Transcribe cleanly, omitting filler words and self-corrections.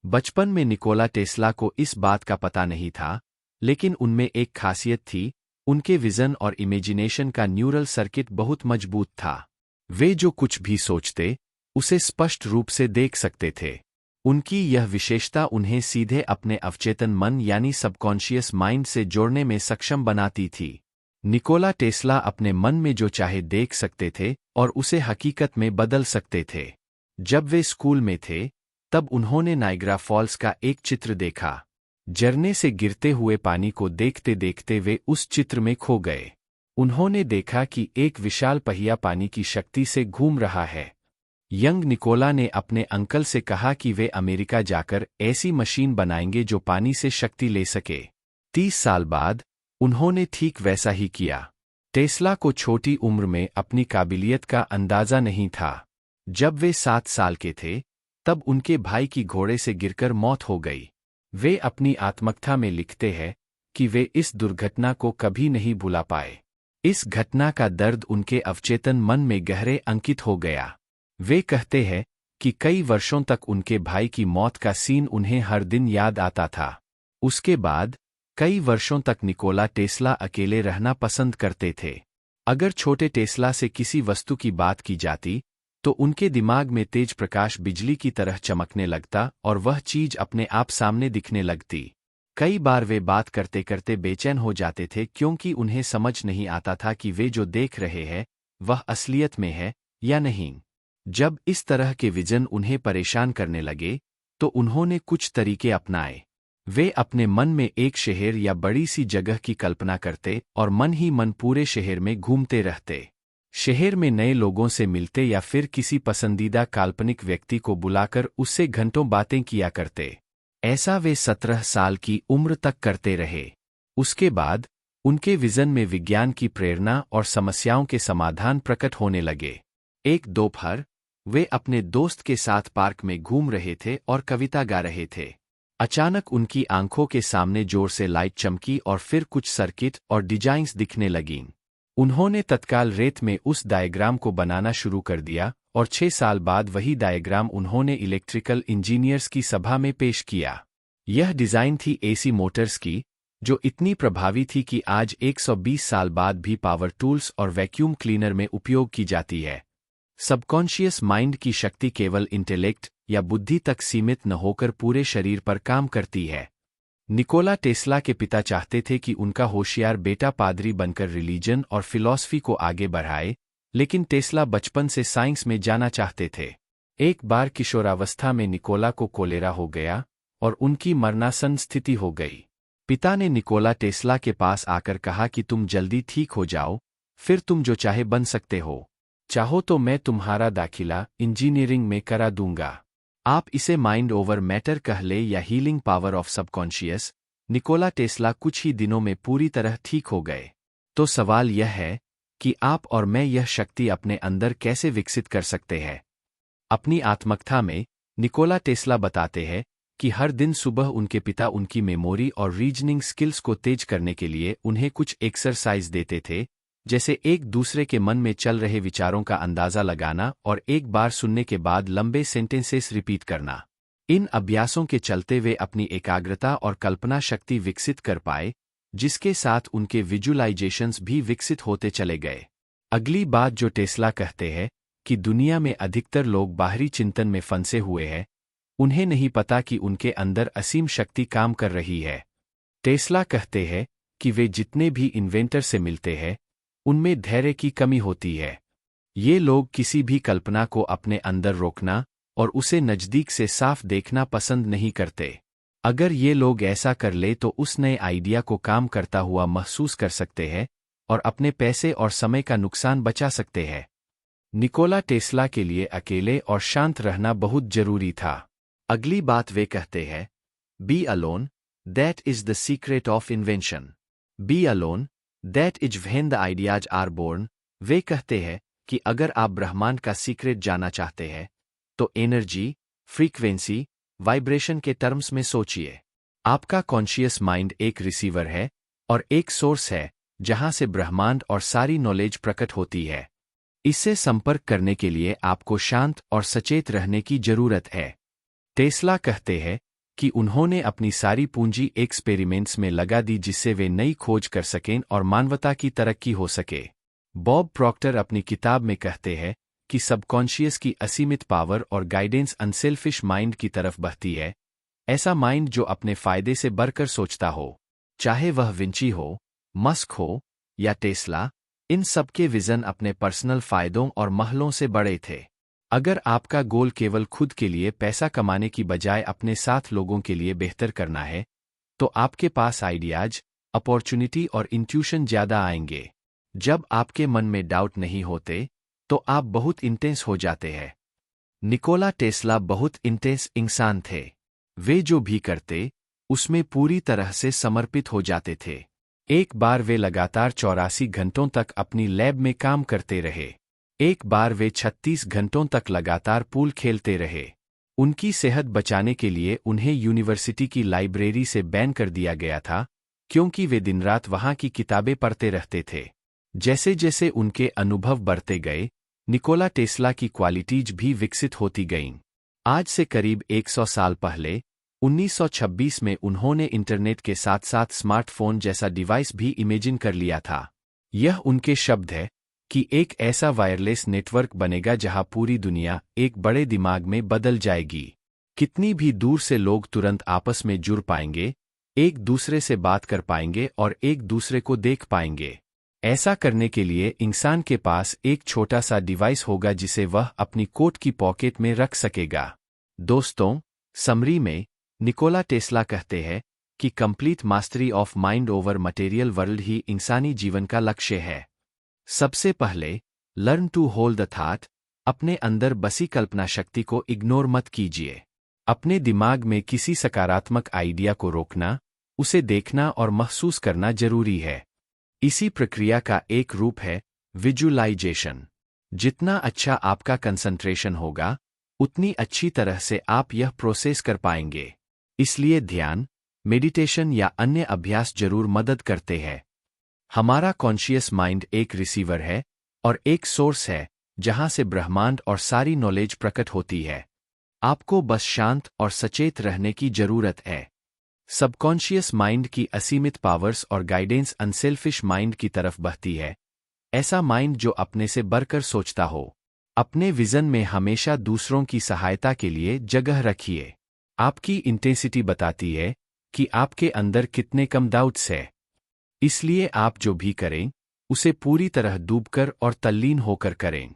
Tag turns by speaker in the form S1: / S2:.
S1: बचपन में Nikola Tesla को इस बात का पता नहीं था, लेकिन उनमें एक खासियत थी, उनके विजन और इमेजिनेशन का न्यूरल सर्किट बहुत मजबूत था। वे जो कुछ भी सोचते, उसे स्पष्ट रूप से देख सकते थे। उनकी यह विशेषता उन्हें सीधे अपने अवचेतन मन यानी सबकॉन्शियस माइंड से जोड़ने में सक्षम बनाती थी। निकोला टेस्ला अपने मन में जो चाहे देख सकते थे और उसे हकीकत में बदल सकते थे। जब वे स्कूल में थे, तब उन्होंने नाइग्रा फॉल्स का एक चित्र देखा। झरने से गिरते हुए पानी को देखते देखते वे उस चित्र में खो गए। उन्होंने देखा कि एक विशाल पहिया पानी की शक्ति से घूम रहा है। यंग निकोला ने अपने अंकल से कहा कि वे अमेरिका जाकर ऐसी मशीन बनाएंगे जो पानी से शक्ति ले सके। 30 साल बाद उन्होंने ठीक वैसा ही किया। टेस्ला को छोटी उम्र में अपनी काबिलियत का अंदाजा नहीं था। जब वे 7 साल के थे, तब उनके भाई की घोड़े से गिरकर मौत हो गई। वे अपनी आत्मकथा में लिखते हैं कि वे इस दुर्घटना को कभी नहीं भुला पाए। इस घटना का दर्द उनके अवचेतन मन में गहरे अंकित हो गया। वे कहते हैं कि कई वर्षों तक उनके भाई की मौत का सीन उन्हें हर दिन याद आता था। उसके बाद कई वर्षों तक निकोला टेस्ला अकेले रहना पसंद करते थे। अगर छोटे टेस्ला से किसी वस्तु की बात की जाती, तो उनके दिमाग में तेज प्रकाश बिजली की तरह चमकने लगता और वह चीज अपने आप सामने दिखने लगती। कई बार वे बात करते करते बेचैन हो जाते थे क्योंकि उन्हें समझ नहीं आता था कि वे जो देख रहे हैं वह असलियत में है या नहीं। जब इस तरह के विजन उन्हें परेशान करने लगे, तो उन्होंने कुछ तरीके अपनाए। वे अपने मन में एक शहर या बड़ी सी जगह की कल्पना करते और मन ही मन पूरे शहर में घूमते रहते। शहर में नए लोगों से मिलते या फिर किसी पसंदीदा काल्पनिक व्यक्ति को बुलाकर उससे घंटों बातें किया करते। ऐसा वे 17 साल की उम्र तक करते रहे। उसके बाद उनके विजन में विज्ञान की प्रेरणा और समस्याओं के समाधान प्रकट होने लगे। एक दोपहर वे अपने दोस्त के साथ पार्क में घूम रहे थे और कविता गा रहे थे। अचानक उनकी आंखों के सामने जोर से लाइट चमकी और फिर कुछ सर्किट और डिजाइन्स दिखने लगीं। उन्होंने तत्काल रेत में उस डायग्राम को बनाना शुरू कर दिया और 6 साल बाद वही डायग्राम उन्होंने इलेक्ट्रिकल इंजीनियर्स की सभा में पेश किया। यह डिज़ाइन थी एसी मोटर्स की, जो इतनी प्रभावी थी कि आज 120 साल बाद भी पावर टूल्स और वैक्यूम क्लीनर में उपयोग की जाती है। सबकॉन्शियस माइंड की शक्ति केवल इंटेलेक्ट या बुद्धि तक सीमित न होकर पूरे शरीर पर काम करती है। निकोला टेस्ला के पिता चाहते थे कि उनका होशियार बेटा पादरी बनकर रिलीजन और फिलॉसफी को आगे बढ़ाए, लेकिन टेस्ला बचपन से साइंस में जाना चाहते थे। एक बार किशोरावस्था में निकोला को कोलेरा हो गया और उनकी मरणासन स्थिति हो गई। पिता ने निकोला टेस्ला के पास आकर कहा कि तुम जल्दी ठीक हो जाओ, फिर तुम जो चाहे बन सकते हो। चाहो तो मैं तुम्हारा दाखिला इंजीनियरिंग में करा दूंगा। आप इसे माइंड ओवर मैटर कह ले या healing power of subconscious. Nikola Tesla कुछ ही दिनों में पूरी तरह ठीक हो गए। तो सवाल यह है कि आप और मैं यह शक्ति अपने अंदर कैसे विकसित कर सकते हैं। अपनी आत्मकथा में निकोला टेस्ला बताते हैं कि हर दिन सुबह उनके पिता उनकी मेमोरी और रीजनिंग स्किल्स को तेज करने के लिए उन्हें कुछ एक्सरसाइज देते थे, जैसे एक दूसरे के मन में चल रहे विचारों का अंदाजा लगाना और एक बार सुनने के बाद लंबे सेंटेंसेस रिपीट करना। इन अभ्यासों के चलते वे अपनी एकाग्रता और कल्पना शक्ति विकसित कर पाए, जिसके साथ उनके विजुअलाइजेशंस भी विकसित होते चले गए। अगली बात जो टेस्ला कहते हैं कि दुनिया में अधिकतर लोग बाहरी चिंतन में फंसे हुए हैं, उन्हें नहीं पता कि उनके अंदर असीम शक्ति काम कर रही है। टेस्ला कहते हैं कि वे जितने भी इन्वेंटर से मिलते हैं, उनमें धैर्य की कमी होती है। ये लोग किसी भी कल्पना को अपने अंदर रोकना और उसे नज़दीक से साफ देखना पसंद नहीं करते। अगर ये लोग ऐसा कर ले तो उस नए आइडिया को काम करता हुआ महसूस कर सकते हैं और अपने पैसे और समय का नुकसान बचा सकते हैं। निकोला टेस्ला के लिए अकेले और शांत रहना बहुत जरूरी था। अगली बात वे कहते हैं, be alone, that is the secret of invention. Be alone, that is when the ideas are born. वे कहते हैं कि अगर आप ब्रह्मांड का सीक्रेट जानना चाहते हैं, तो एनर्जी, फ्रीक्वेंसी, वाइब्रेशन के टर्म्स में सोचिए। आपका कॉन्शियस माइंड एक रिसीवर है और एक सोर्स है जहां से ब्रह्मांड और सारी नॉलेज प्रकट होती है। इससे संपर्क करने के लिए आपको शांत और सचेत रहने की जरूरत है। टेस्ला कहते हैं कि उन्होंने अपनी सारी पूंजी एक्सपेरिमेंट्स में लगा दी जिससे वे नई खोज कर सकें और मानवता की तरक्की हो सके। बॉब प्रॉक्टर अपनी किताब में कहते हैं कि सबकॉन्शियस की असीमित पावर और गाइडेंस अनसेल्फिश माइंड की तरफ बहती है, ऐसा माइंड जो अपने फायदे से बढ़कर सोचता हो, चाहे वह विंची हो, मस्क हो या टेस्ला। इन सबके विजन अपने पर्सनल फायदों और महलों से बड़े थे। अगर आपका गोल केवल खुद के लिए पैसा कमाने की बजाय अपने साथ लोगों के लिए बेहतर करना है, तो आपके पास आइडियाज, अपॉर्चुनिटी और इंट्यूशन ज्यादा आएंगे। जब आपके मन में डाउट नहीं होते, तो आप बहुत इंटेंस हो जाते हैं। निकोला टेस्ला बहुत इंटेंस इंसान थे। वे जो भी करते, उसमें पूरी तरह से समर्पित हो जाते थे। एक बार वे लगातार 84 घंटों तक अपनी लैब में काम करते रहे। एक बार वे 36 घंटों तक लगातार पूल खेलते रहे। उनकी सेहत बचाने के लिए उन्हें यूनिवर्सिटी की लाइब्रेरी से बैन कर दिया गया था, क्योंकि वे दिन रात वहां की किताबें पढ़ते रहते थे। जैसे जैसे उनके अनुभव बढ़ते गए, निकोला टेस्ला की क्वालिटीज भी विकसित होती गईं। आज से करीब 100 साल पहले 1926 में उन्होंने इंटरनेट के साथ साथ स्मार्टफोन जैसा डिवाइस भी इमेजिन कर लिया था। यह उनके शब्द है कि एक ऐसा वायरलेस नेटवर्क बनेगा जहां पूरी दुनिया एक बड़े दिमाग में बदल जाएगी। कितनी भी दूर से लोग तुरंत आपस में जुड़ पाएंगे, एक दूसरे से बात कर पाएंगे और एक दूसरे को देख पाएंगे। ऐसा करने के लिए इंसान के पास एक छोटा सा डिवाइस होगा जिसे वह अपनी कोट की पॉकेट में रख सकेगा। दोस्तों, समरी में निकोला टेस्ला कहते हैं कि complete mastery of mind over material world ही इंसानी जीवन का लक्ष्य है। सबसे पहले, learn to hold the thought. अपने अंदर बसी कल्पना शक्ति को इग्नोर मत कीजिए। अपने दिमाग में किसी सकारात्मक आइडिया को रोकना, उसे देखना और महसूस करना जरूरी है। इसी प्रक्रिया का एक रूप है विजुअलाइजेशन। जितना अच्छा आपका कंसंट्रेशन होगा, उतनी अच्छी तरह से आप यह प्रोसेस कर पाएंगे। इसलिए ध्यान, मेडिटेशन या अन्य अभ्यास जरूर मदद करते हैं। हमारा कॉन्शियस माइंड एक रिसीवर है और एक सोर्स है जहां से ब्रह्मांड और सारी नॉलेज प्रकट होती है। आपको बस शांत और सचेत रहने की जरूरत है। सबकॉन्शियस माइंड की असीमित पावर्स और गाइडेंस अनसेल्फिश माइंड की तरफ बहती है, ऐसा माइंड जो अपने से बढ़कर सोचता हो। अपने विजन में हमेशा दूसरों की सहायता के लिए जगह रखिए। आपकी इंटेंसिटी बताती है कि आपके अंदर कितने कम डाउट्स है। इसलिए आप जो भी करें, उसे पूरी तरह डूबकर और तल्लीन होकर करें।